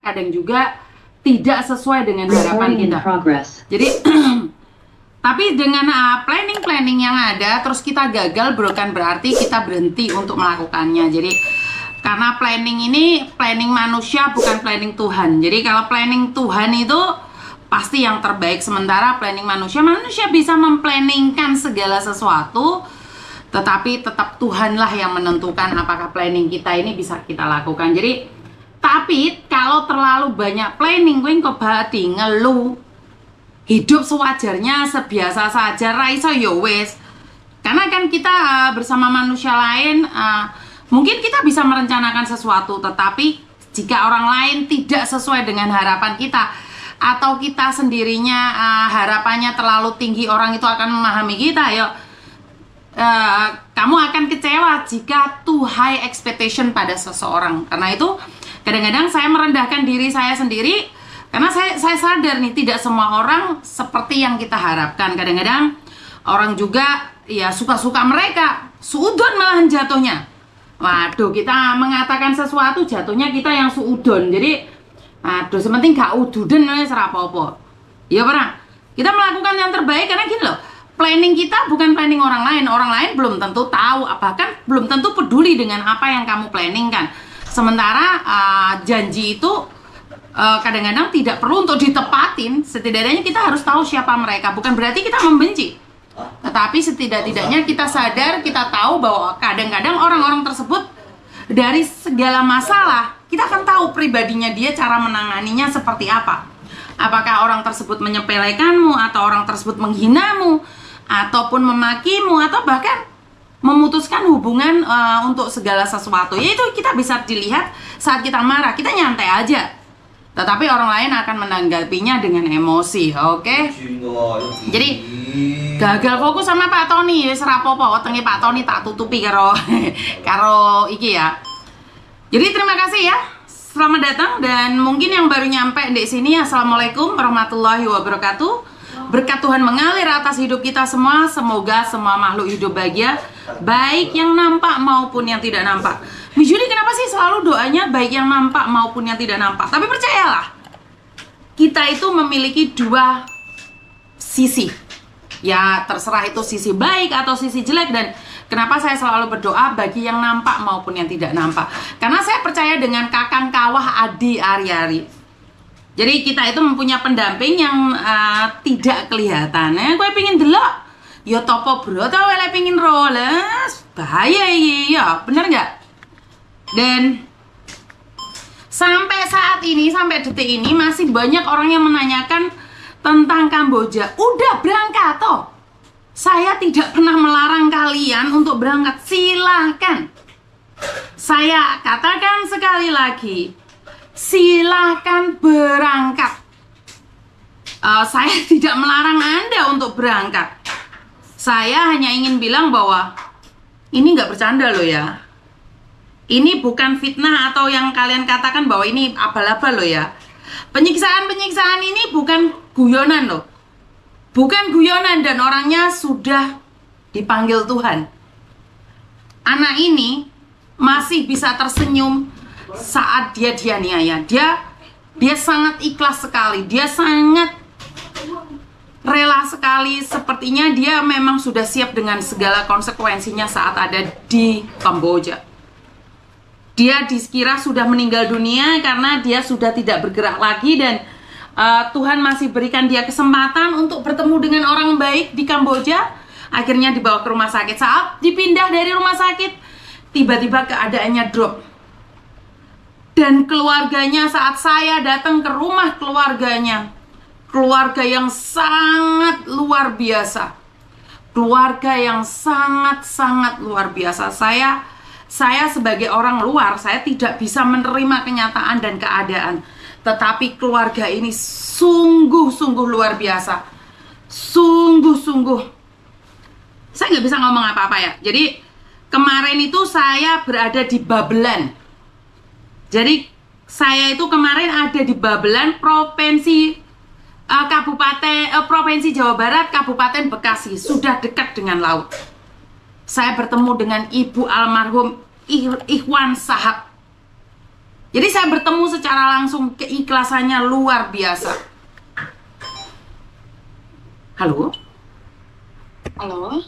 kadang juga tidak sesuai dengan harapan kita. Jadi tapi dengan planning yang ada terus kita gagal, bukan berarti kita berhenti untuk melakukannya. Jadi karena planning ini planning manusia, bukan planning Tuhan. Jadi kalau planning Tuhan itu pasti yang terbaik, sementara planning manusia bisa memplanningkan segala sesuatu, tetapi tetap Tuhanlah yang menentukan apakah planning kita ini bisa kita lakukan. Jadi tapi kalau terlalu banyak planning, gue kok badi ngeluh, hidup sewajarnya, sebiasa saja, raiso yo wes. Karena kan kita bersama manusia lain, mungkin kita bisa merencanakan sesuatu, tetapi jika orang lain tidak sesuai dengan harapan kita, atau kita sendirinya harapannya terlalu tinggi, orang itu akan memahami kita, ya kamu akan kecewa jika too high expectation pada seseorang. Karena itu kadang-kadang saya merendahkan diri saya sendiri, karena saya sadar nih, tidak semua orang seperti yang kita harapkan. Kadang-kadang orang juga ya suka-suka mereka, suudon malahan jatuhnya. Waduh, kita mengatakan sesuatu jatuhnya kita yang suudon. Jadi aduh, sementing gak ududen serap apa-apa. Ya pernah. Kita melakukan yang terbaik karena gini loh, planning kita bukan planning orang lain. Orang lain belum tentu tahu, bahkan belum tentu peduli dengan apa yang kamu planningkan. Sementara janji itu kadang-kadang tidak perlu untuk ditepatin. Setidaknya kita harus tahu siapa mereka. Bukan berarti kita membenci, tetapi setidak-tidaknya kita sadar, kita tahu bahwa kadang-kadang orang-orang tersebut dari segala masalah kita akan tahu pribadinya dia, cara menanganinya seperti apa. Apakah orang tersebut menyepelekanmu, atau orang tersebut menghinamu, ataupun memakimu, atau bahkan memutuskan hubungan untuk segala sesuatu. Yaitu kita bisa dilihat saat kita marah, kita nyantai aja, tetapi orang lain akan menanggapinya dengan emosi. Oke? Jadi gagal fokus sama Pak Tony, wis rapopo, wetenge Pak Tony tak tutupi karo iki ya. Jadi terima kasih ya, selamat datang, dan mungkin yang baru nyampe di sini, assalamualaikum warahmatullahi wabarakatuh. Berkat Tuhan mengalir atas hidup kita semua. Semoga semua makhluk hidup bahagia, baik yang nampak maupun yang tidak nampak. Juli, kenapa sih selalu doanya baik yang nampak maupun yang tidak nampak? Tapi percayalah, kita itu memiliki dua sisi. Ya terserah itu sisi baik atau sisi jelek. Dan kenapa saya selalu berdoa bagi yang nampak maupun yang tidak nampak? Karena saya percaya dengan Kakang Kawah Adi Aryari. Jadi kita itu mempunyai pendamping yang tidak kelihatan. Gue pingin delok, ya topo bro, tau wele pingin roles, bahaya ya, bener nggak? Dan sampai saat ini, sampai detik ini masih banyak orang yang menanyakan tentang Kamboja. Udah berangkat toh? Saya tidak pernah melarang kalian untuk berangkat, silahkan. Saya katakan sekali lagi, silahkan berangkat. Saya tidak melarang Anda untuk berangkat. Saya hanya ingin bilang bahwa ini nggak bercanda loh ya. Ini bukan fitnah atau yang kalian katakan bahwa ini abal-abal loh ya. Penyiksaan-penyiksaan ini bukan guyonan loh. Bukan guyonan, dan orangnya sudah dipanggil Tuhan. Anak ini masih bisa tersenyum saat dia dianiaya. Dia sangat ikhlas sekali. Dia sangat rela sekali. Sepertinya dia memang sudah siap dengan segala konsekuensinya saat ada di Kamboja. Dia dikira sudah meninggal dunia karena dia sudah tidak bergerak lagi, dan Tuhan masih berikan dia kesempatan untuk bertemu dengan orang baik di Kamboja. Akhirnya dibawa ke rumah sakit. Saat dipindah dari rumah sakit, tiba-tiba keadaannya drop. Dan keluarganya, saat saya datang ke rumah keluarganya, keluarga yang sangat luar biasa, keluarga yang sangat-sangat luar biasa. Saya sebagai orang luar, saya tidak bisa menerima kenyataan dan keadaan, tetapi keluarga ini sungguh-sungguh luar biasa. Sungguh-sungguh, saya nggak bisa ngomong apa-apa ya. Jadi kemarin itu saya berada di Babelan. Jadi saya itu kemarin ada di Babelan, provinsi Provinsi Jawa Barat, Kabupaten Bekasi, sudah dekat dengan laut. Saya bertemu dengan ibu almarhum Ikhwan Sahab. Jadi saya bertemu secara langsung, keikhlasannya luar biasa. Halo? Halo?